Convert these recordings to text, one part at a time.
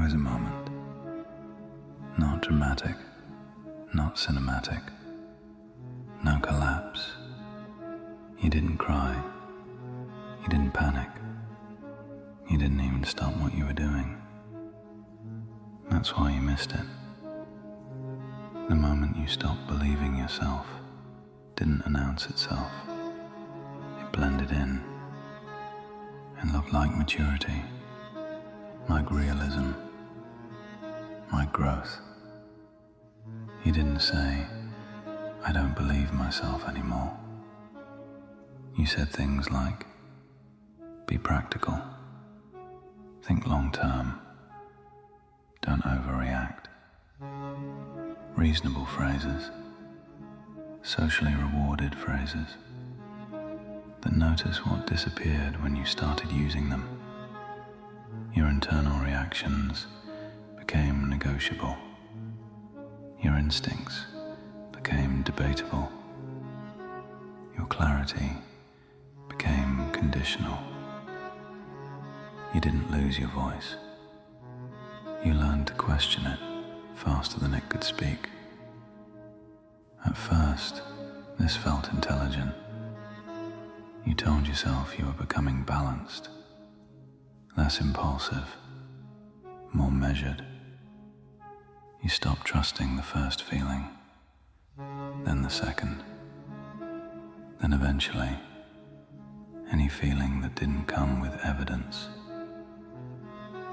was a moment. Not dramatic, not cinematic. No collapse. You didn't cry. You didn't panic. You didn't even stop what you were doing. That's why you missed it. The moment you stopped believing yourself didn't announce itself. It blended in and looked like maturity, like realism, like growth. You didn't say, "I don't believe myself anymore." You said things like, "Be practical, think long term, don't overreact." Reasonable phrases, socially rewarded phrases, that notice what disappeared when you started using them. Your internal reactions became negotiable. Your instincts became debatable. Your clarity became conditional. You didn't lose your voice. You learned to question it faster than it could speak. At first, this felt intelligent. You told yourself you were becoming balanced, less impulsive, more measured. You stopped trusting the first feeling, then the second, then eventually, any feeling that didn't come with evidence.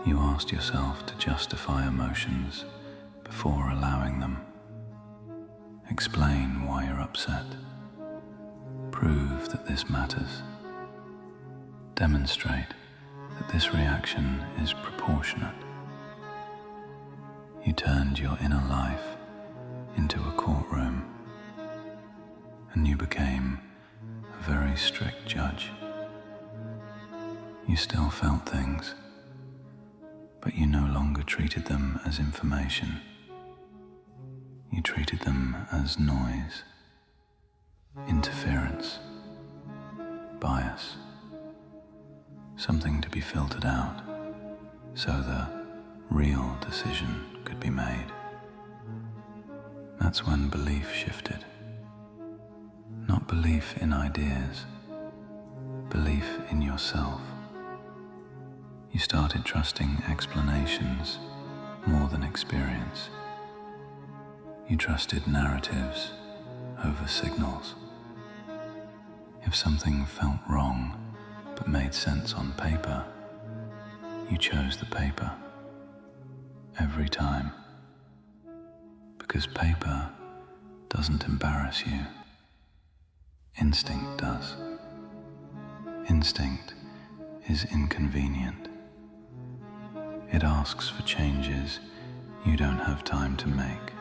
You asked yourself to justify emotions before allowing them. Explain why you're upset. Prove that this matters. Demonstrate that this reaction is proportionate. You turned your inner life into a courtroom, and you became a very strict judge. You still felt things, but you no longer treated them as information. You treated them as noise, interference, bias, something to be filtered out so the real decision could be made. That's when belief shifted. Not belief in ideas, belief in yourself. You started trusting explanations more than experience. You trusted narratives over signals. If something felt wrong but made sense on paper, you chose the paper every time. Because paper doesn't embarrass you. Instinct does. Instinct is inconvenient. It asks for changes you don't have time to make.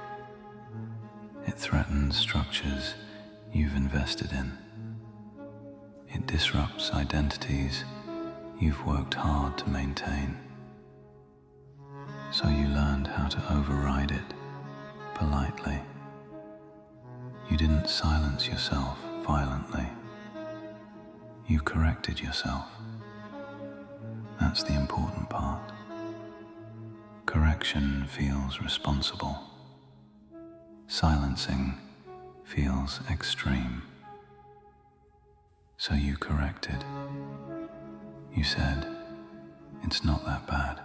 It threatens structures you've invested in. It disrupts identities you've worked hard to maintain. So you learned how to override it politely. You didn't silence yourself violently. You corrected yourself. That's the important part. Correction feels responsible. Silencing feels extreme. So you corrected. You said, "It's not that bad.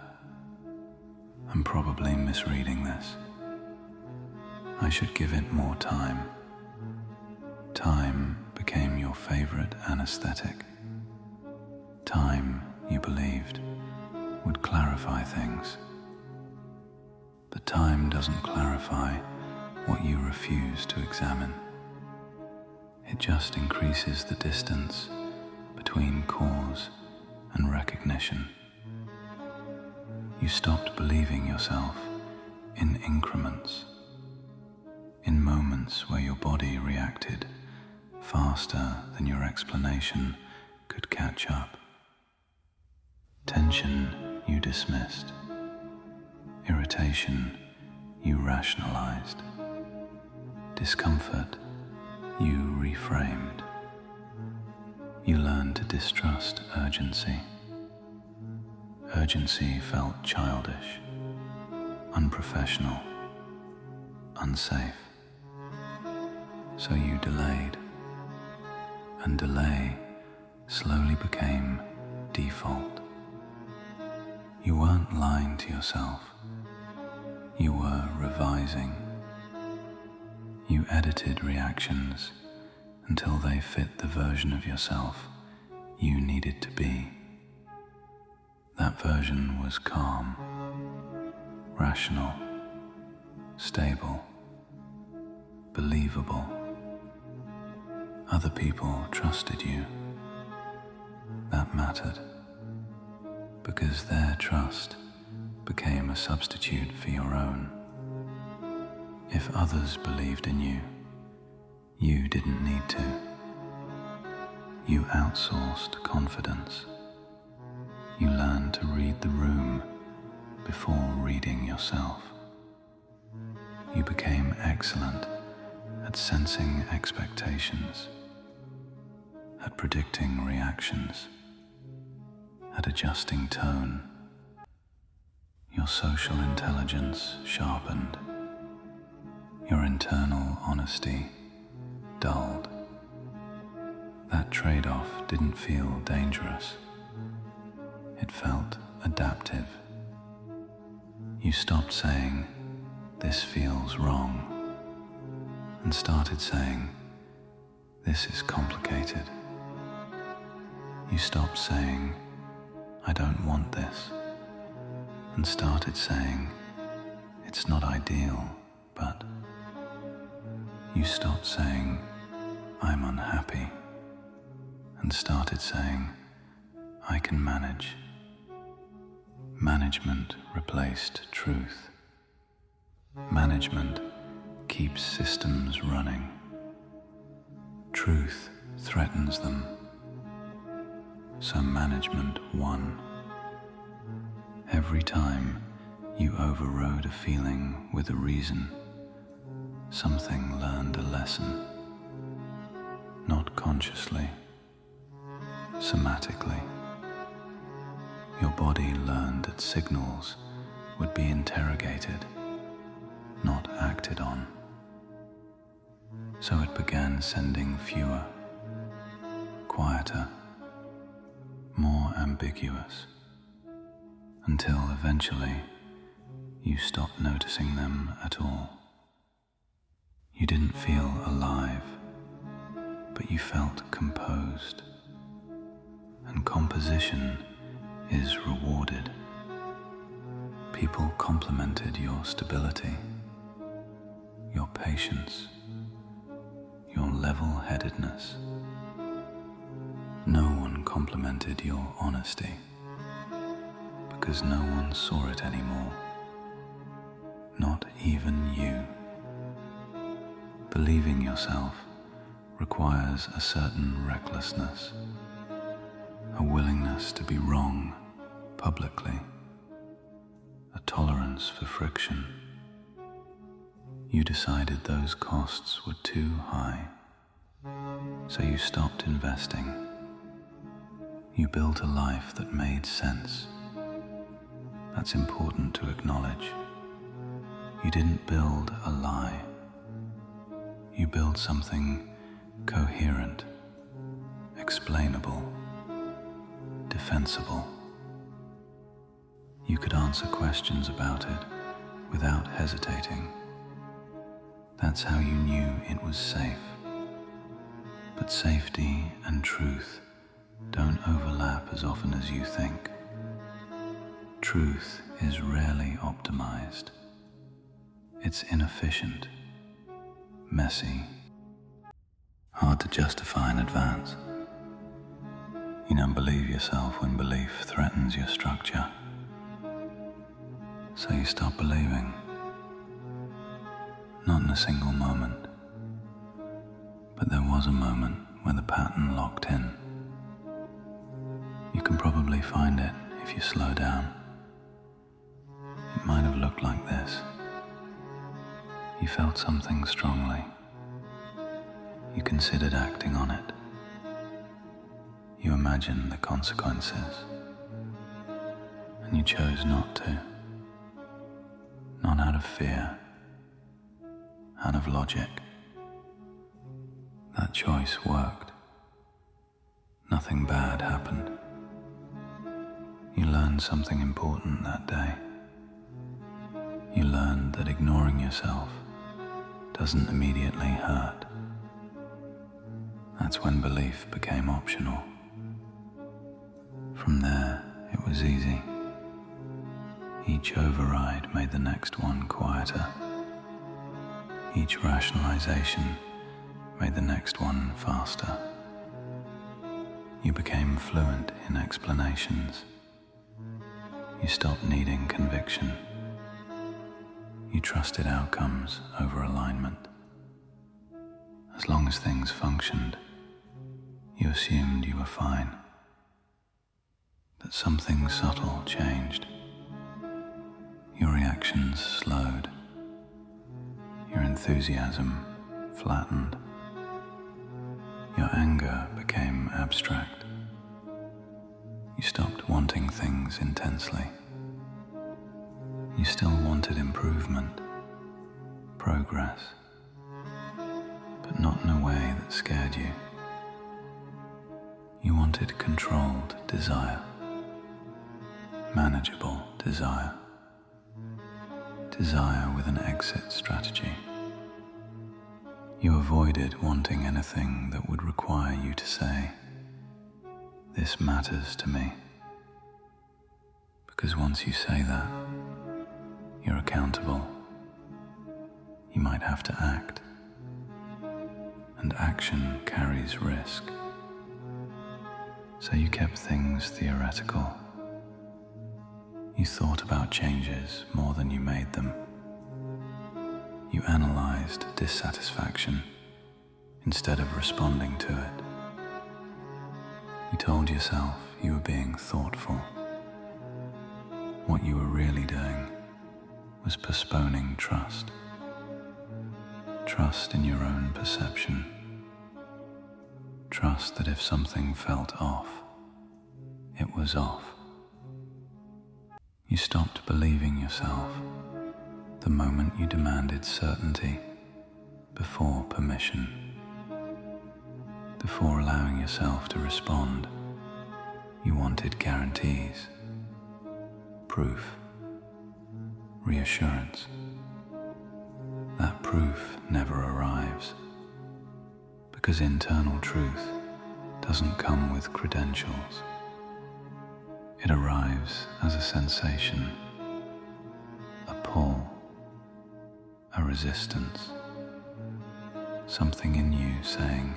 I'm probably misreading this. I should give it more time." Time became your favorite anesthetic. Time, you believed, would clarify things. But time doesn't clarify what you refuse to examine. It just increases the distance between cause and recognition. You stopped believing yourself in increments, in moments where your body reacted faster than your explanation could catch up. Tension you dismissed. Irritation you rationalized. Discomfort you reframed. You learned to distrust urgency. Urgency felt childish, unprofessional, unsafe. So you delayed, and delay slowly became default. You weren't lying to yourself, you were revising. You edited reactions until they fit the version of yourself you needed to be. That version was calm, rational, stable, believable. Other people trusted you. That mattered, because their trust became a substitute for your own. If others believed in you, you didn't need to. You outsourced confidence. You learned to read the room before reading yourself. You became excellent at sensing expectations, at predicting reactions, at adjusting tone. Your social intelligence sharpened. Your internal honesty dulled. That trade-off didn't feel dangerous. It felt adaptive. You stopped saying, "This feels wrong," and started saying, "This is complicated." You stopped saying, "I don't want this," and started saying, "It's not ideal, but..." You stopped saying, "I'm unhappy," and started saying, "I can manage." Management replaced truth. Management keeps systems running. Truth threatens them. So management won. Every time you overrode a feeling with a reason, something learned a lesson. Not consciously, somatically. Your body learned that signals would be interrogated, not acted on. So it began sending fewer, quieter, more ambiguous, until eventually you stopped noticing them at all. You didn't feel alive, but you felt composed, and composition is rewarded. People complimented your stability, your patience, your level-headedness. No one complimented your honesty, because no one saw it anymore, not even you. Believing yourself requires a certain recklessness, a willingness to be wrong publicly, a tolerance for friction. You decided those costs were too high, so you stopped investing. You built a life that made sense. That's important to acknowledge. You didn't build a lie. You built something coherent, explainable, defensible. You could answer questions about it without hesitating. That's how you knew it was safe. But safety and truth don't overlap as often as you think. Truth is rarely optimized. It's inefficient, messy, hard to justify in advance. You don't believe yourself when belief threatens your structure. So you stop believing. Not in a single moment, but there was a moment where the pattern locked in. You can probably find it if you slow down. It might have looked like this. You felt something strongly. You considered acting on it. You imagined the consequences, and you chose not to. of fear and of logic. That choice worked. Nothing bad happened. You learned something important that day. You learned that ignoring yourself doesn't immediately hurt. That's when belief became optional. From there, it was easy. Each override made the next one quieter. Each rationalization made the next one faster. You became fluent in explanations. You stopped needing conviction. You trusted outcomes over alignment. As long as things functioned, you assumed you were fine. That something subtle changed. Your reactions slowed. Your enthusiasm flattened. Your anger became abstract. You stopped wanting things intensely. You still wanted improvement, progress, but not in a way that scared you. You wanted controlled desire, manageable desire, desire with an exit strategy. You avoided wanting anything that would require you to say, "This matters to me." Because once you say that, you're accountable. You might have to act, and action carries risk. So you kept things theoretical. You thought about changes more than you made them. You analyzed dissatisfaction instead of responding to it. You told yourself you were being thoughtful. What you were really doing was postponing trust. Trust in your own perception. Trust that if something felt off, it was off. You stopped believing yourself the moment you demanded certainty before permission. Before allowing yourself to respond, you wanted guarantees, proof, reassurance. That proof never arrives, because internal truth doesn't come with credentials. It arrives as a sensation, a pull, a resistance, something in you saying,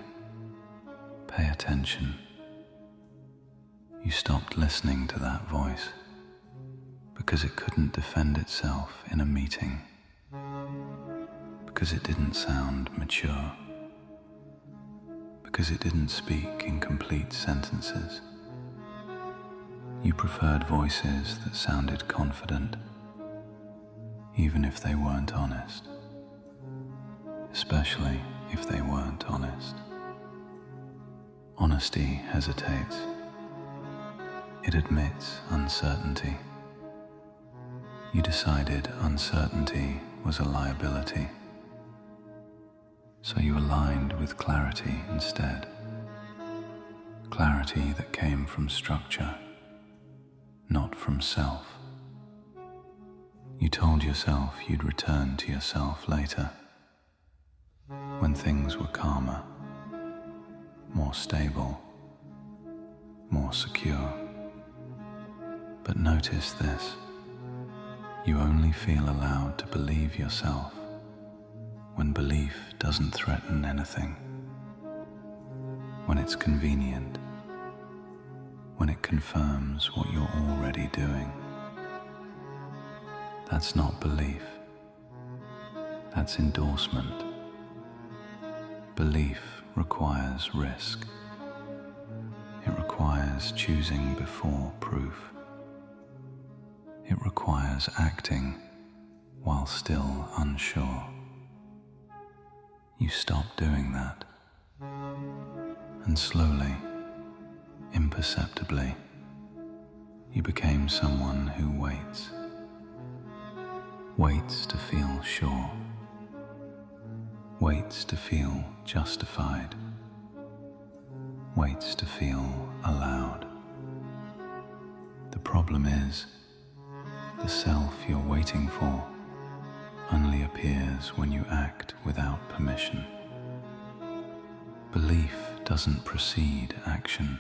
"Pay attention." You stopped listening to that voice because it couldn't defend itself in a meeting, because it didn't sound mature, because it didn't speak in complete sentences. You preferred voices that sounded confident, even if they weren't honest, especially if they weren't honest. Honesty hesitates. It admits uncertainty. You decided uncertainty was a liability, so you aligned with clarity instead. Clarity that came from structure, not from self. You told yourself you'd return to yourself later, when things were calmer, more stable, more secure. But notice this: you only feel allowed to believe yourself when belief doesn't threaten anything, when it's convenient, when it confirms what you're already doing. That's not belief. That's endorsement. Belief requires risk. It requires choosing before proof. It requires acting while still unsure. You stopped doing that, and slowly, imperceptibly, you became someone who waits. waits to feel sure, waits to feel justified, waits to feel allowed. The problem is, the self you're waiting for only appears when you act without permission. Belief doesn't precede action,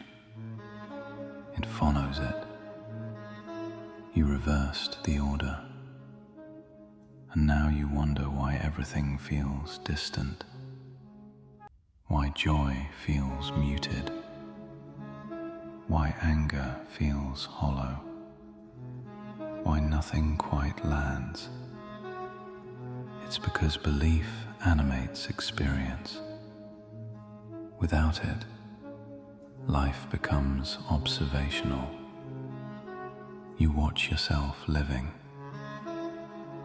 it follows it. You reversed the order, and now you wonder why everything feels distant, why joy feels muted, why anger feels hollow, why nothing quite lands. It's because belief animates experience. Without it, life becomes observational. You watch yourself living.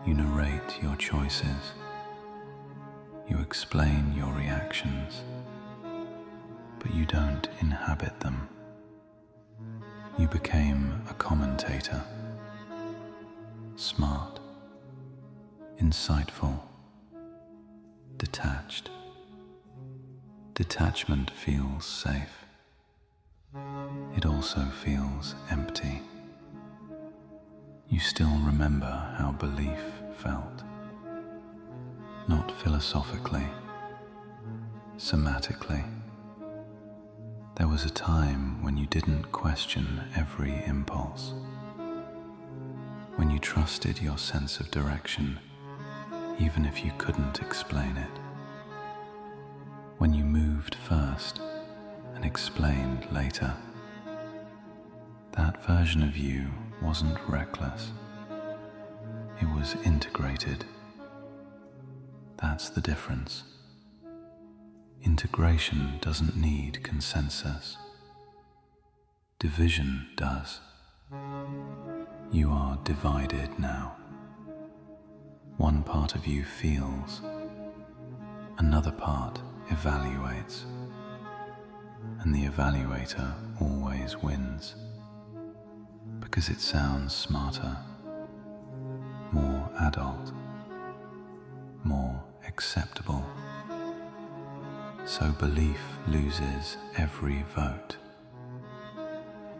You narrate your choices. You explain your reactions, but you don't inhabit them. You became a commentator. Smart, insightful, detached. Detachment feels safe. It also feels empty. You still remember how belief felt. Not philosophically, somatically. There was a time when you didn't question every impulse, when you trusted your sense of direction, even if you couldn't explain it, when you moved first and explained later. That version of you wasn't reckless. It was integrated. That's the difference. Integration doesn't need consensus. Division does. You are divided now. One part of you feels, another part evaluates, and the evaluator always wins, because it sounds smarter, more adult, more acceptable. So belief loses every vote.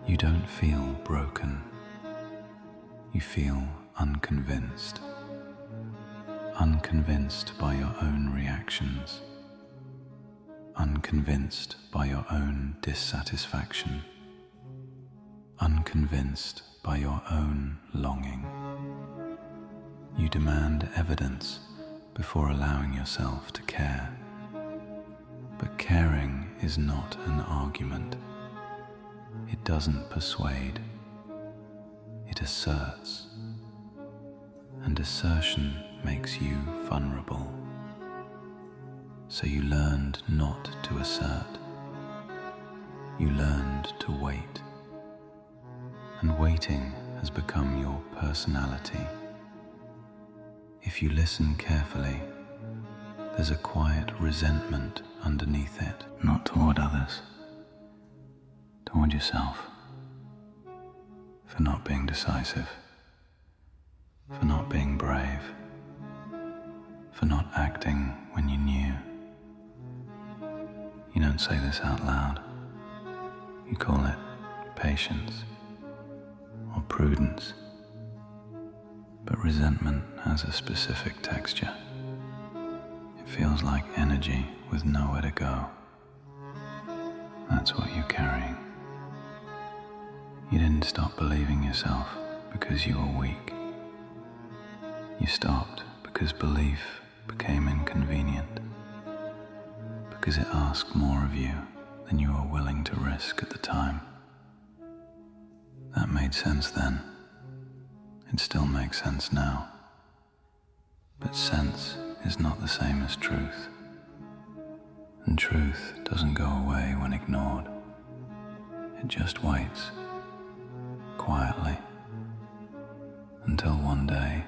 You don't feel broken. You feel unconvinced. Unconvinced by your own reactions. Unconvinced by your own dissatisfaction. Unconvinced by your own longing. You demand evidence before allowing yourself to care. But caring is not an argument. It doesn't persuade. It asserts. And assertion makes you vulnerable. So you learned not to assert. You learned to wait. And waiting has become your personality. If you listen carefully, there's a quiet resentment underneath it, not toward others, toward yourself, for not being decisive, for not being brave, for not acting when you knew. You don't say this out loud. You call it patience or prudence. But resentment has a specific texture. It feels like energy with nowhere to go. That's what you're carrying. You didn't stop believing yourself because you were weak. You stopped because belief became inconvenient, because it asked more of you than you were willing to risk at the time. That made sense then. It still makes sense now. But sense is not the same as truth. And truth doesn't go away when ignored. It just waits, quietly, until one day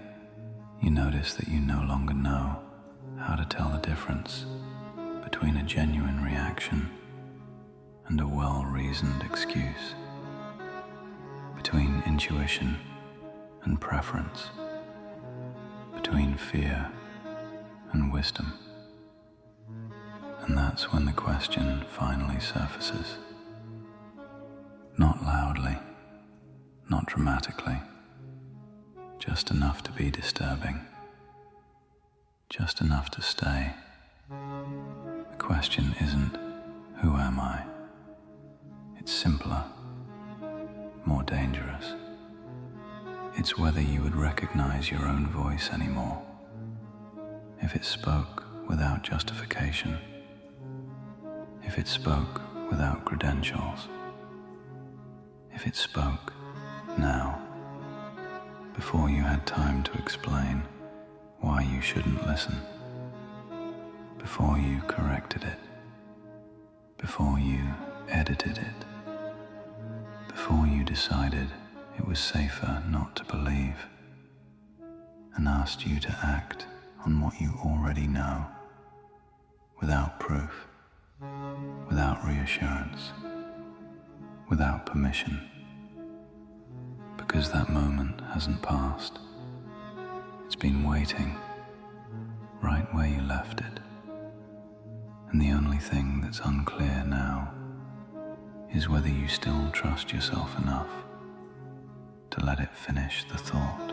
you notice that you no longer know how to tell the difference between a genuine reaction and a well-reasoned excuse, between intuition and preference, between fear and wisdom. And that's when the question finally surfaces. Not loudly, not dramatically, just enough to be disturbing, just enough to stay. The question isn't, who am I? It's simpler, more dangerous. It's whether you would recognize your own voice anymore, if it spoke without justification, if it spoke without credentials, if it spoke now, before you had time to explain why you shouldn't listen, before you corrected it, before you edited it, before you decided it was safer not to believe, and asked you to act on what you already know, without proof, without reassurance, without permission, because that moment hasn't passed. It's been waiting right where you left it, and the only thing that's unclear now is whether you still trust yourself enough to let it finish the thought.